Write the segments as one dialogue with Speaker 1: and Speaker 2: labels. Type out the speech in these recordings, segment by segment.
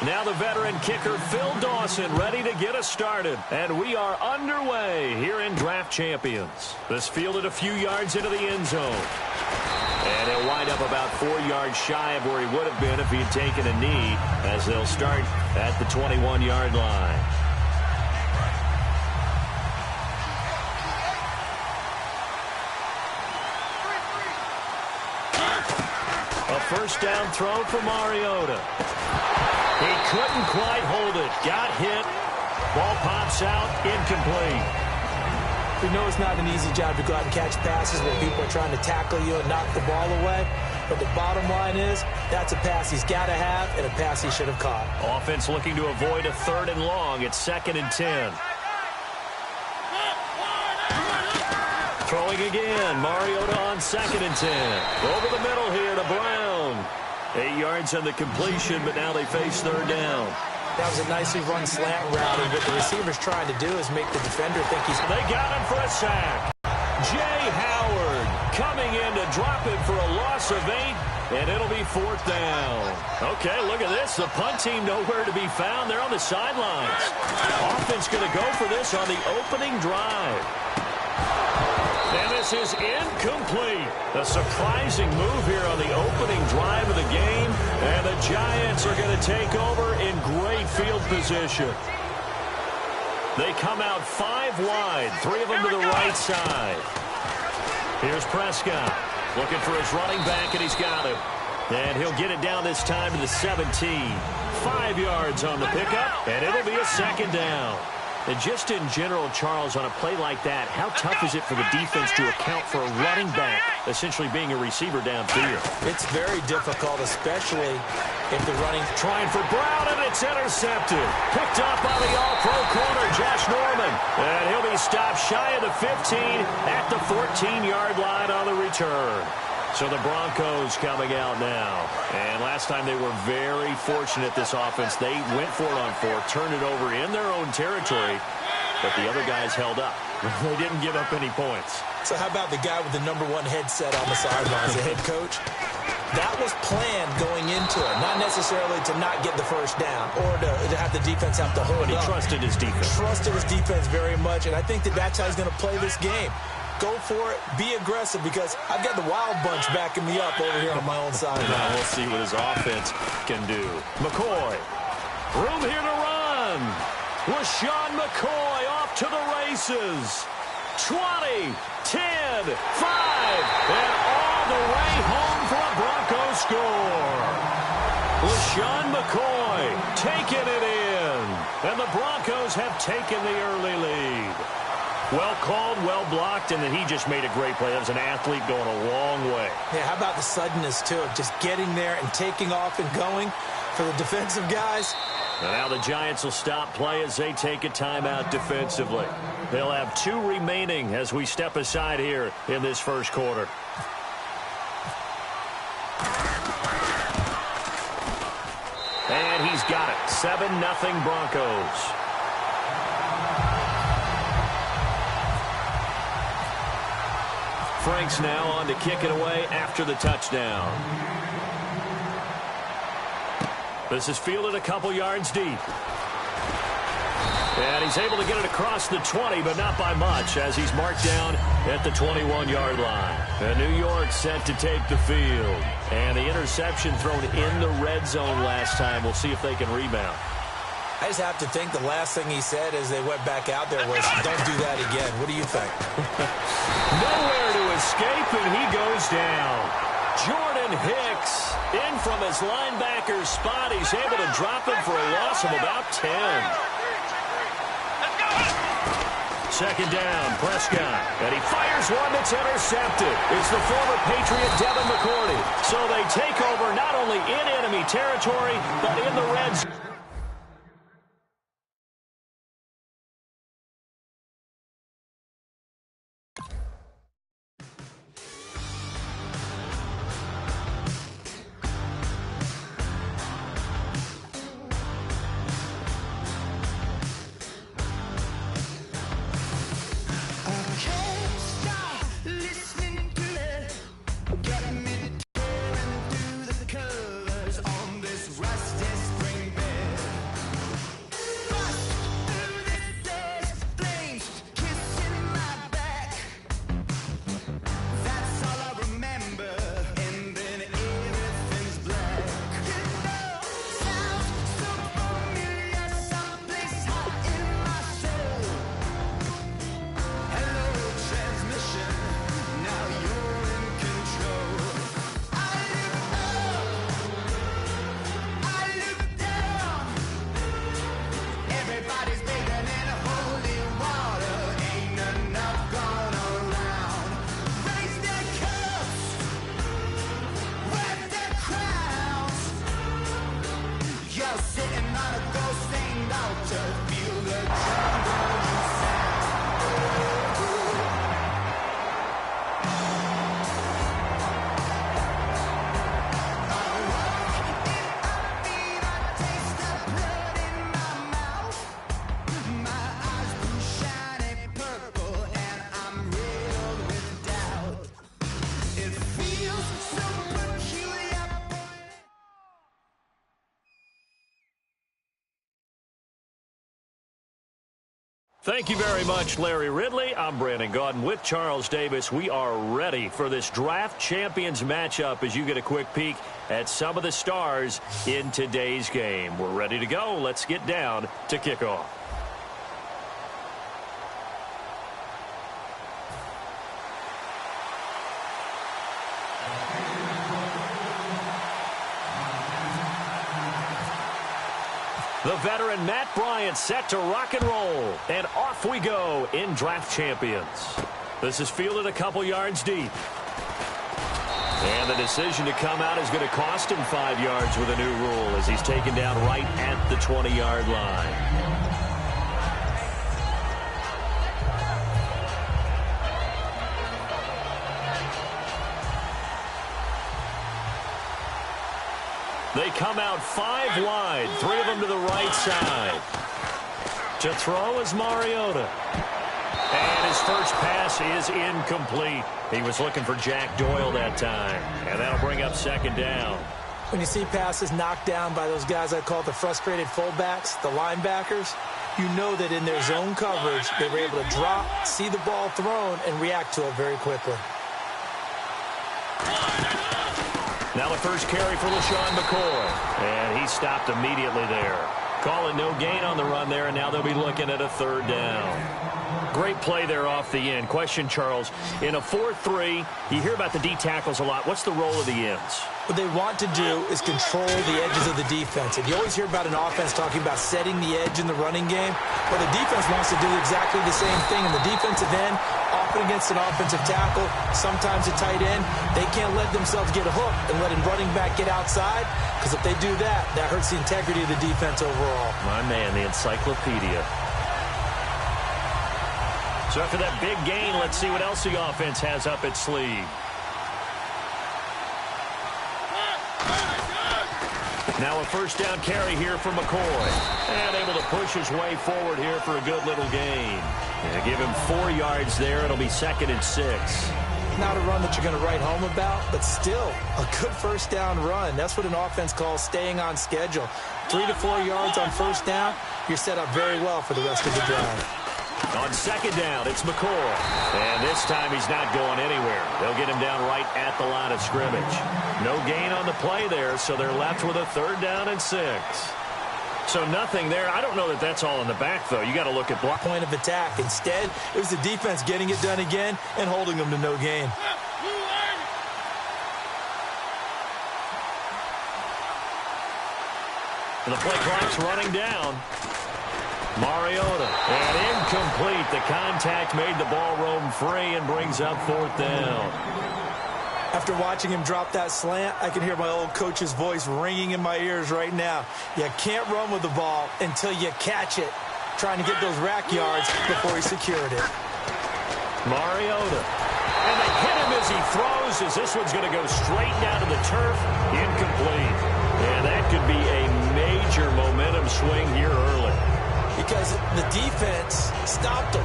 Speaker 1: Now the veteran kicker, Phil Dawson, ready to get us started. And we are underway here in Draft Champions. This fielded a few yards into the end zone. And he'll wind up about 4 yards shy of where he would have been if he had taken a knee, as they'll start at the 21-yard line. A first down throw for Mariota. He couldn't quite hold it. Got hit. Ball pops out. Incomplete.
Speaker 2: We know it's not an easy job to go out and catch passes when people are trying to tackle you and knock the ball away. But the bottom line is, that's a pass he's got to have and a pass he should have caught.
Speaker 1: Offense looking to avoid a 3rd and long. It's 2nd and 10. Throwing again. Mariota on 2nd and 10. Over the middle here to Brown. 8 yards on the completion, but now they face 3rd down.
Speaker 2: That was a nicely run slant route, and what the receiver's trying to do is make the defender think he's...
Speaker 1: They got him for a sack. Jay Howard coming in to drop him for a loss of 8, and it'll be 4th down. Okay, look at this. The punt team nowhere to be found. They're on the sidelines. Offense going to go for this on the opening drive. And this is incomplete. A surprising move here on the opening drive of the game. And the Giants are going to take over in great field position. They come out 5 wide, 3 of them to the right side. Here's Prescott looking for his running back, and he's got him. And he'll get it down this time to the 17. 5 yards on the pickup, and it'll be a 2nd down. And just in general, Charles, on a play like that, how tough is it for the defense to account for a running back essentially being a receiver downfield?
Speaker 2: It's very difficult, especially if the running...
Speaker 1: Trying for Brown, and it's intercepted. Picked up by the all-pro corner, Josh Norman. And he'll be stopped shy of the 15 at the 14-yard line on the return. So the Broncos coming out now. And last time they were very fortunate, this offense. They went for it on 4, turned it over in their own territory, but the other guys held up. They didn't give up any points.
Speaker 2: So how about the guy with the #1 headset on the sidelines, the head coach? That was planned going into it, not necessarily to not get the first down or to have the defense have to hold
Speaker 1: But he
Speaker 2: up.
Speaker 1: trusted his defense.
Speaker 2: Trusted his defense very much, and I think that's how he's going to play this game. Go for it. Be aggressive, because I've got the Wild Bunch backing me up over here on my own side.
Speaker 1: Now we'll see what his offense can do. McCoy. Room here to run. LaShawn McCoy off to the races. 20, 10, 5, and all the way home for a Broncos score. LaShawn McCoy taking it in. And the Broncos have taken the early lead. Well called, well blocked, and then he just made a great play. That was an athlete going a long way.
Speaker 2: Yeah, how about the suddenness, too, of just getting there and taking off and going for the defensive guys?
Speaker 1: And now the Giants will stop play as they take a timeout defensively. They'll have 2 remaining as we step aside here in this first quarter. And he's got it. 7-0 Broncos. Frank's now on to kick it away after the touchdown. This is fielded a couple yards deep. And he's able to get it across the 20, but not by much, as he's marked down at the 21-yard line. And New York set to take the field. And the interception thrown in the red zone last time. We'll see if they can rebound.
Speaker 2: I just have to think the last thing he said as they went back out there was, don't do that again. What do you think?
Speaker 1: Nowhere to escape, and he goes down. Jordan Hicks in from his linebacker spot. He's able to drop him for a loss of about 10. 2nd down, Prescott. And he fires one that's intercepted. It's the former Patriot Devin McCourty. So they take over not only in enemy territory, but in the red zone. Thank you very much, Larry Ridley. I'm Brandon Gaudin with Charles Davis. We are ready for this draft champions matchup as you get a quick peek at some of the stars in today's game. We're ready to go. Let's get down to kickoff. The veteran Matt Bryant set to rock and roll. And off we go in draft champions. This is fielded a couple yards deep. And the decision to come out is going to cost him 5 yards with a new rule as he's taken down right at the 20-yard line. They come out 5 wide, 3 of them to the right side. To throw is Mariota. And his first pass is incomplete. He was looking for Jack Doyle that time. And that'll bring up second down.
Speaker 2: When you see passes knocked down by those guys I call the frustrated fullbacks, the linebackers, you know that in their zone coverage, they were able to drop, see the ball thrown, and react to it very quickly.
Speaker 1: Now the first carry for LaShawn McCoy. And he stopped immediately there. Call it no gain on the run there, and now they'll be looking at a third down. Great play there off the end. Question, Charles, in a 4-3, you hear about the D tackles a lot. What's the role of the ends?
Speaker 2: What they want to do is control the edges of the defense. And you always hear about an offense talking about setting the edge in the running game. Well, the defense wants to do exactly the same thing. In the defensive end, often against an offensive tackle, sometimes a tight end, they can't let themselves get hooked and let a running back get outside, because if they do that, that hurts the integrity of the defense overall.
Speaker 1: My man, the encyclopedia. So after that big gain, let's see what else the offense has up its sleeve. Now a first down carry here for McCoy. And able to push his way forward here for a good little gain. And give him 4 yards there. It'll be 2nd and 6.
Speaker 2: Not a run that you're going to write home about, but still a good first down run. That's what an offense calls staying on schedule. 3 to 4 yards on first down, you're set up very well for the rest of the drive.
Speaker 1: On second down, it's McCoy. And this time he's not going anywhere. They'll get him down right at the line of scrimmage. No gain on the play there, so they're left with a 3rd down and 6. So nothing there. I don't know that that's all in the back, though. You got to look at block.
Speaker 2: Point of attack. Instead, it was the defense getting it done again and holding them to no gain.
Speaker 1: The play clock's running down. Mariota, and incomplete. The contact made the ball roam free and brings up 4th down.
Speaker 2: After watching him drop that slant, I can hear my old coach's voice ringing in my ears right now. You can't run with the ball until you catch it. Trying to get those rack yards before he secured it.
Speaker 1: Mariota. And they hit him as he throws, as this one's going to go straight down to the turf. Incomplete. And that could be a major momentum swing here early.
Speaker 2: Because the defense stopped them.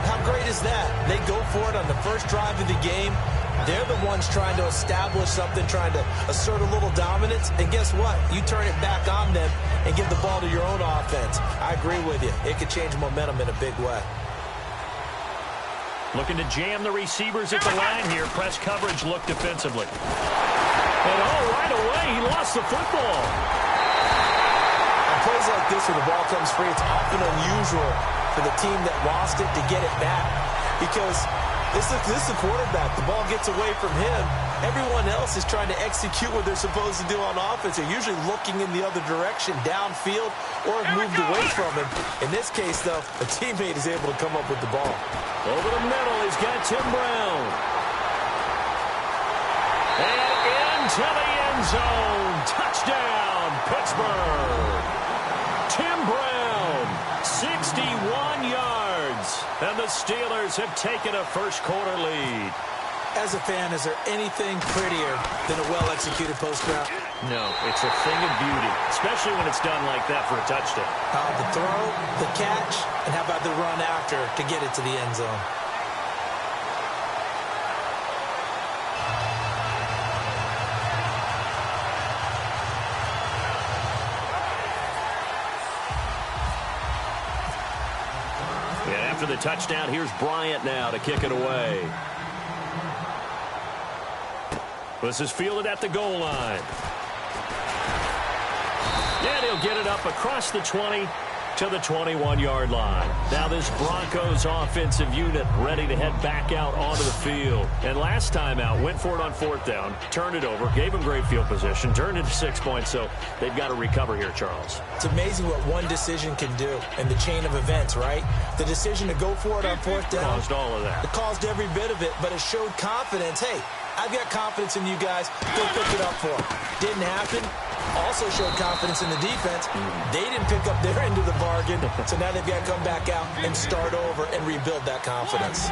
Speaker 2: How great is that? They go for it on the first drive of the game. They're the ones trying to establish something, trying to assert a little dominance. And guess what? You turn it back on them and give the ball to your own offense. I agree with you. It could change momentum in a big way.
Speaker 1: Looking to jam the receivers at the line here. Press coverage look defensively. And right away, he lost the football.
Speaker 2: Plays like this where the ball comes free, it's often unusual for the team that lost it to get it back, because this is the quarterback. The ball gets away from him. Everyone else is trying to execute what they're supposed to do on offense. They're usually looking in the other direction, downfield, or have moved away from him. In this case, though, a teammate is able to come up with the ball.
Speaker 1: Over the middle, he's got Tim Brown. And into the end zone. Touchdown, Pittsburgh. And the Steelers have taken a first-quarter lead.
Speaker 2: As a fan, is there anything prettier than a well-executed post-route?
Speaker 1: No, it's a thing of beauty, especially when it's done like that for a touchdown.
Speaker 2: The throw, the catch, and how about the run after to get it to the end zone?
Speaker 1: And after the touchdown, here's Bryant now to kick it away. This is fielded at the goal line. And he'll get it up across the 20 to the 21-yard line. Now this Broncos offensive unit ready to head back out onto the field. And last time out, went for it on fourth down, turned it over, gave them great field position, turned into 6 points, so they've got to recover here, Charles.
Speaker 2: It's amazing what one decision can do in the chain of events, right? The decision to go for it on fourth down.
Speaker 1: Caused all of that.
Speaker 2: It caused every bit of it, but it showed confidence. Hey, I've got confidence in you guys. Go pick it up for them. Didn't happen. Also showed confidence in the defense. They didn't pick up their end of the bargain, so now they've got to come back out and start over and rebuild that confidence.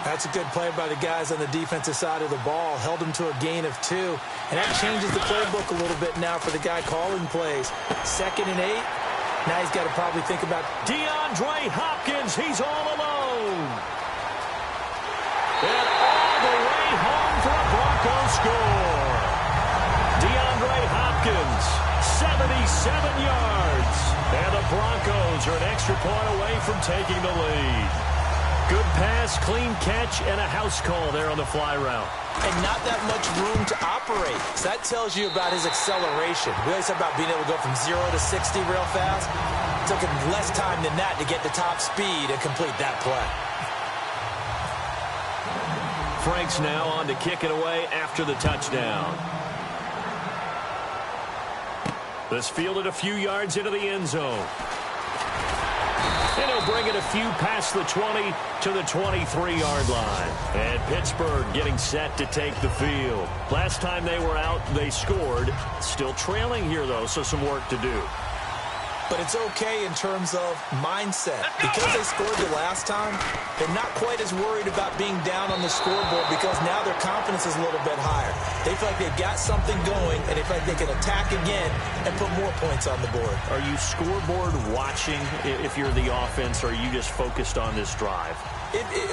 Speaker 2: That's a good play by the guys on the defensive side of the ball. Held them to a gain of 2, and that changes the playbook a little bit now for the guy calling plays. 2nd and 8. Now he's got to probably think about
Speaker 1: DeAndre Hopkins. He's all alone. And all the way home for a Broncos score. DeAndre Hopkins, 77 yards. And the Broncos are an extra point away from taking the lead. Good pass, clean catch, and a house call there on the fly route.
Speaker 2: And not that much room to operate. So that tells you about his acceleration. We always talk about being able to go from 0 to 60 real fast. It took him less time than that to get the top speed and complete that play.
Speaker 1: Frank's now on to kick it away after the touchdown. This fielded a few yards into the end zone. And he'll bring it a few past the 20 to the 23-yard line. And Pittsburgh getting set to take the field. Last time they were out, they scored. Still trailing here, though, so some work to do.
Speaker 2: But it's okay in terms of mindset. Because they scored the last time, they're not quite as worried about being down on the scoreboard because now their confidence is a little bit higher. They feel like they've got something going, and they feel like they can attack again and put more points on the board.
Speaker 1: Are you scoreboard watching if you're the offense, or are you just focused on this drive?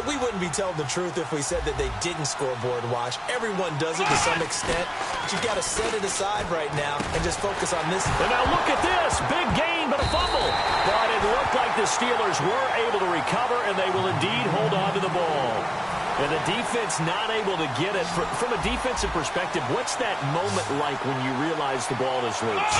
Speaker 2: We wouldn't be telling the truth if we said that they didn't scoreboard watch. Everyone does it to some extent. But you've got to set it aside right now and just focus on this.
Speaker 1: And now look at this. Big gain, but a fumble. But it looked like the Steelers were able to recover, and they will indeed hold on to the ball. And the defense not able to get it. From a defensive perspective, what's that moment like when you realize the ball is loose?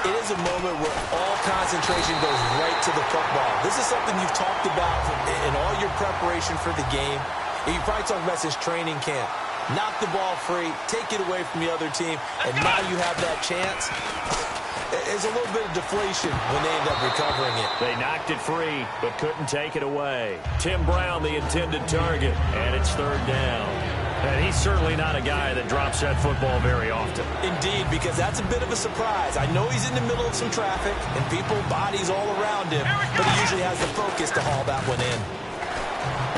Speaker 2: It is a moment where all concentration goes right to the football. This is something you've talked about in all your preparation for the game. You probably talked about since training camp. Knock the ball free, take it away from the other team, and now you have that chance. There's a little bit of deflation when they end up recovering it.
Speaker 1: They knocked it free, but couldn't take it away. Tim Brown, the intended target, and it's 3rd down. And he's certainly not a guy that drops that football very often.
Speaker 2: Indeed, because that's a bit of a surprise. I know he's in the middle of some traffic and people, bodies all around him, but he usually has the focus to haul that one in.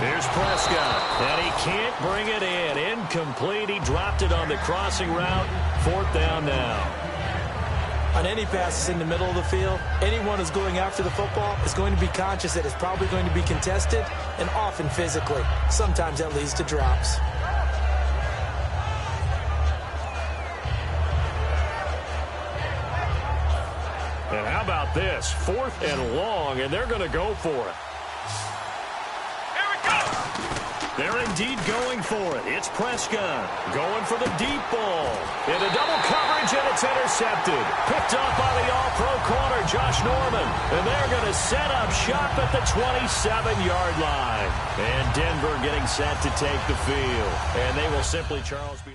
Speaker 1: Here's Prescott, and he can't bring it in. Incomplete. He dropped it on the crossing route. 4th down now.
Speaker 2: On any passes in the middle of the field, anyone who's going after the football is going to be conscious that it's probably going to be contested and often physically. Sometimes that leads to drops.
Speaker 1: And how about this? 4th and long, and they're going to go for it. They're indeed going for it. It's Prescott going for the deep ball. Into double coverage, and it's intercepted. Picked up by the all-pro corner, Josh Norman. And they're going to set up shop at the 27-yard line. And Denver getting set to take the field. And they will simply, Charles, be...